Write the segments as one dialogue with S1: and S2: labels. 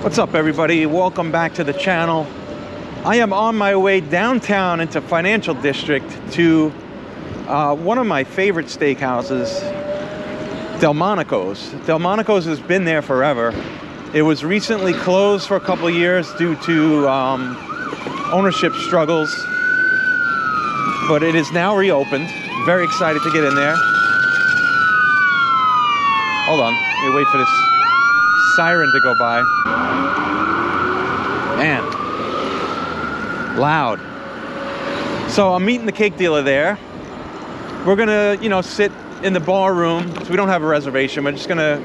S1: What's up, everybody? Welcome back to the channel. I am on my way downtown into Financial District to one of my favorite steakhouses, DELMONICO'S. DELMONICO'S has been there forever. It was recently closed for a couple of years due to ownership struggles, but it is now reopened. Very excited to get in there. Hold on, let me wait for this siren to go by. Man, loud. So I'm meeting the cake dealer there. We're gonna, sit in the bar room. So we don't have a reservation. We're just gonna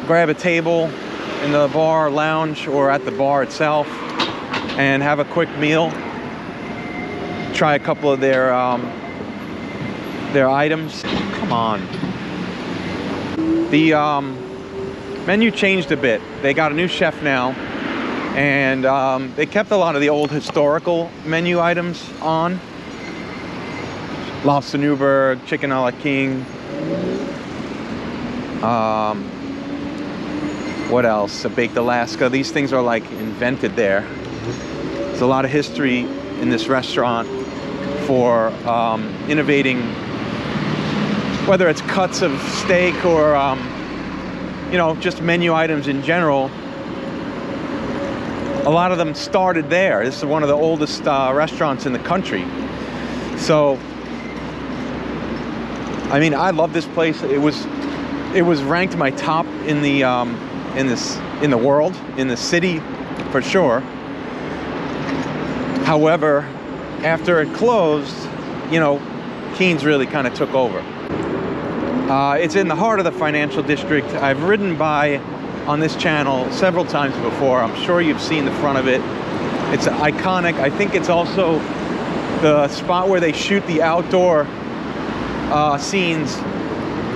S1: grab a table in the bar lounge or at the bar itself and have a quick meal. Try a couple of their items. Come on. The menu changed a bit. They got a new chef now, and they kept a lot of the old historical menu items on. Lobster Newburgh, chicken a la king. What else? A baked Alaska. These things are like invented there. There's a lot of history in this restaurant for innovating, whether it's cuts of steak or just menu items in general. A lot of them started there. This is one of the oldest restaurants in the country. So, I mean, I love this place. It was ranked my top in the world, in the city, for sure. However, after it closed, Keens really kind of took over. It's in the heart of the Financial District. I've ridden by on this channel several times before. I'm sure you've seen the front of it. It's iconic. I think it's also the spot where they shoot the outdoor scenes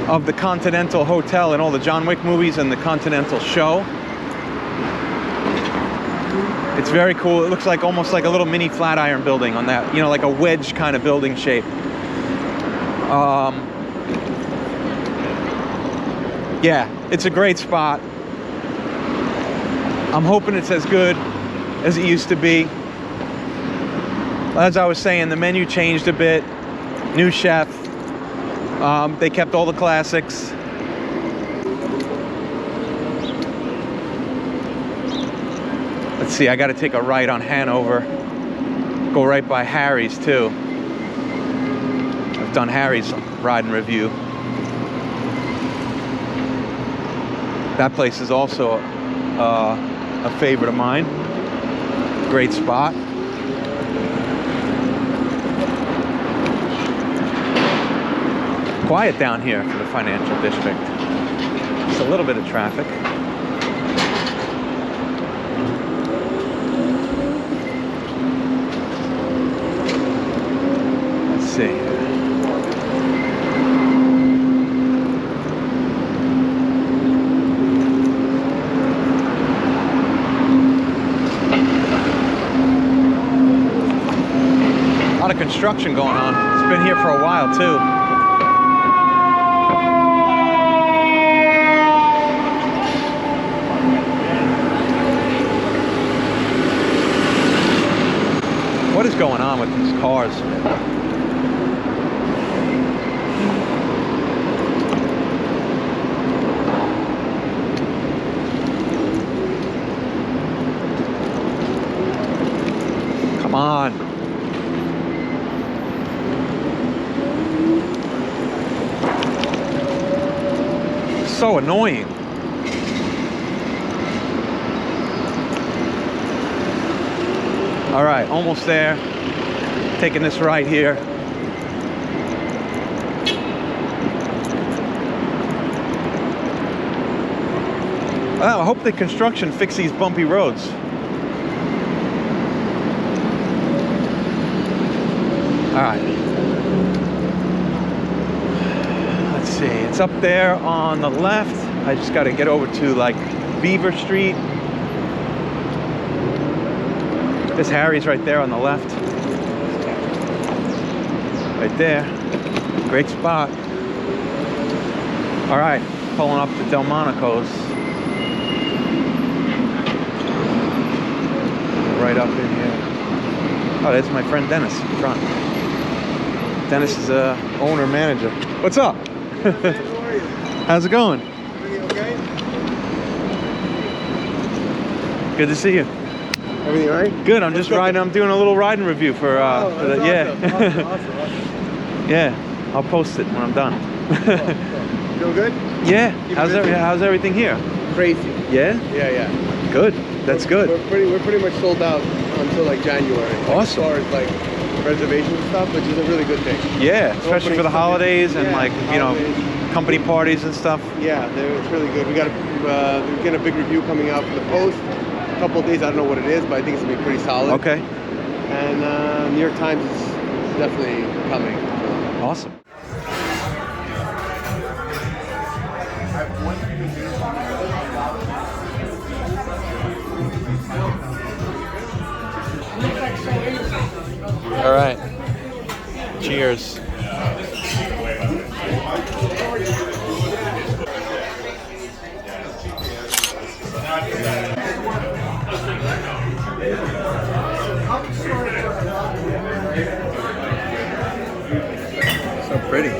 S1: of the Continental Hotel in all the John Wick movies and the Continental Show. It's very cool. It looks like almost like a little mini Flatiron building on that, like a wedge kind of building shape. Yeah, it's a great spot. I'm hoping it's as good as it used to be. As I was saying, the menu changed a bit. New chef. They kept all the classics. Let's see, I got to take a right on Hanover. Go right by Harry's too. I've done Harry's ride and review. That place is also a favorite of mine. Great spot. Quiet down here for the Financial District. Just a little bit of traffic. Let's see. A lot of construction going on. It's been here for a while too. What is going on with these cars? Come on. So annoying. All right, almost there. Taking this right here. Well, I hope the construction fix these bumpy roads. All right. Let's see, it's up there on the left. I just got to get over to like Beaver Street. This Harry's right there on the left. Right there. Great spot. All right, pulling up to DELMONICO'S. up in here. Oh, that's my friend Dennis in front. Dennis is a owner manager. What's up?
S2: How are you?
S1: How's it going?
S2: Everything okay?
S1: Good to see you.
S2: Everything all right?
S1: Good. I'm just riding. I'm doing a little riding review for. For the, yeah.
S2: Awesome.
S1: Yeah. I'll post it when I'm done.
S2: Feel good?
S1: Yeah. How's everything here?
S2: Crazy.
S1: Yeah.
S2: Yeah.
S1: Good. That's good.
S2: We're pretty much sold out until like January.
S1: Awesome.
S2: As far as like reservation stuff, which is a really good thing.
S1: Yeah, especially for the holidays and like
S2: holidays.
S1: Company parties and stuff.
S2: Yeah, it's really good. We got we're getting a big review coming out for the Post. A couple of days, I don't know what it is, but I think it's gonna be pretty solid.
S1: Okay.
S2: And New York Times is definitely coming.
S1: Awesome. All right. Cheers. So pretty.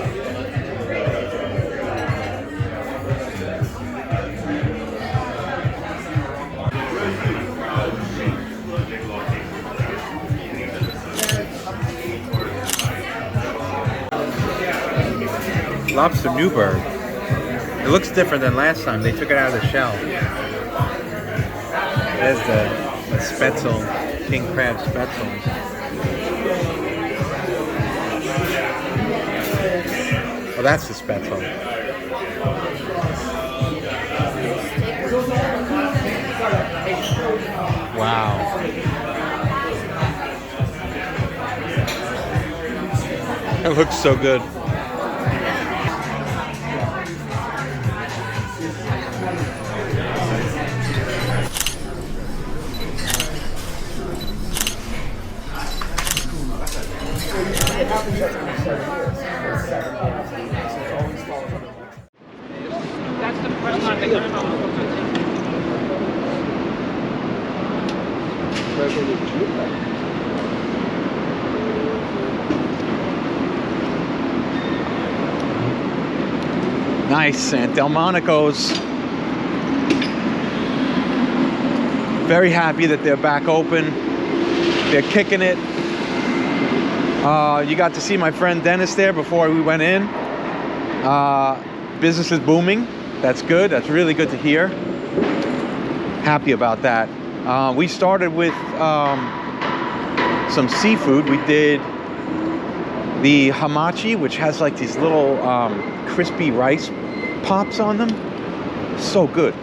S1: Lobster Newburgh. It looks different than last time. They took it out of the shell. There's the Spätzle, king crab Spätzle. Oh, that's the Spätzle. Wow. It looks so good.
S3: That's the restaurant they got.
S1: Nice, and Delmonico's. Very happy that they're back open. They're kicking it. You got to see my friend Dennis there before we went in. Business is booming. That's good. That's really good to hear. Happy about that. We started with some seafood. We did the hamachi, which has like these little crispy rice pops on them. So good.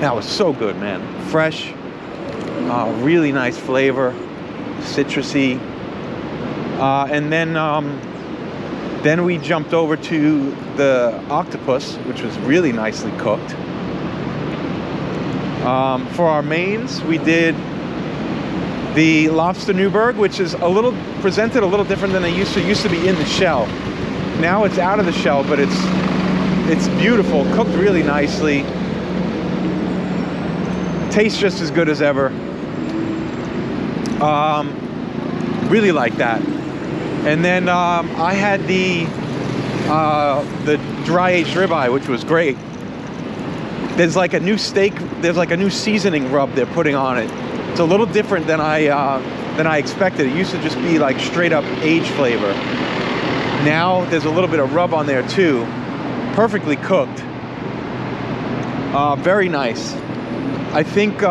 S1: That was so good, man. Fresh, really nice flavor, citrusy. And then we jumped over to the octopus, which was really nicely cooked. For our mains, we did the lobster Newburgh, which is presented a little different than they used to. It used to be in the shell. Now it's out of the shell, but it's beautiful, cooked really nicely. Tastes just as good as ever. Really like that. And then I had the dry aged ribeye, which was great. There's like a new seasoning rub they're putting on it. It's a little different than I expected. It used to just be like straight up aged flavor. Now there's a little bit of rub on there too. Perfectly cooked. Very nice. I think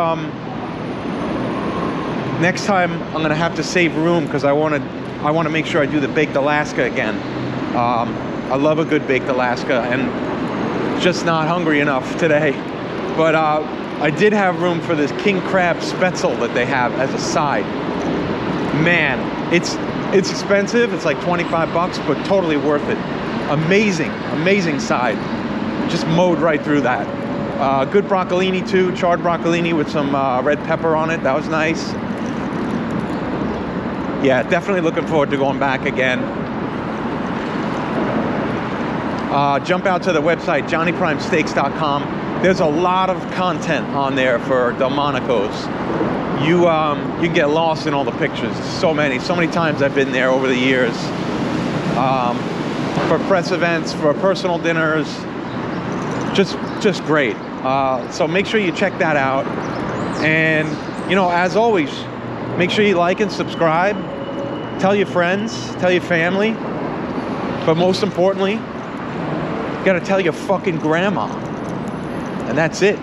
S1: next time I'm gonna have to save room because I want to make sure I do the baked Alaska again. I love a good baked Alaska and just not hungry enough today. But I did have room for this king crab Spätzle that they have as a side. Man, it's expensive. It's like 25 bucks, but totally worth it. Amazing side. Just mowed right through that. Good broccolini too, charred broccolini with some red pepper on it. That was nice. Yeah, definitely looking forward to going back again. Jump out to the website, johnnyprimesteaks.com. There's a lot of content on there for Delmonico's. you get lost in all the pictures. So many times I've been there over the years, for press events, for personal dinners. Just great. So make sure you check that out. And you know, as always, make sure you like and subscribe. Tell your friends, tell your family, but most importantly, you gotta tell your fucking grandma. And that's it.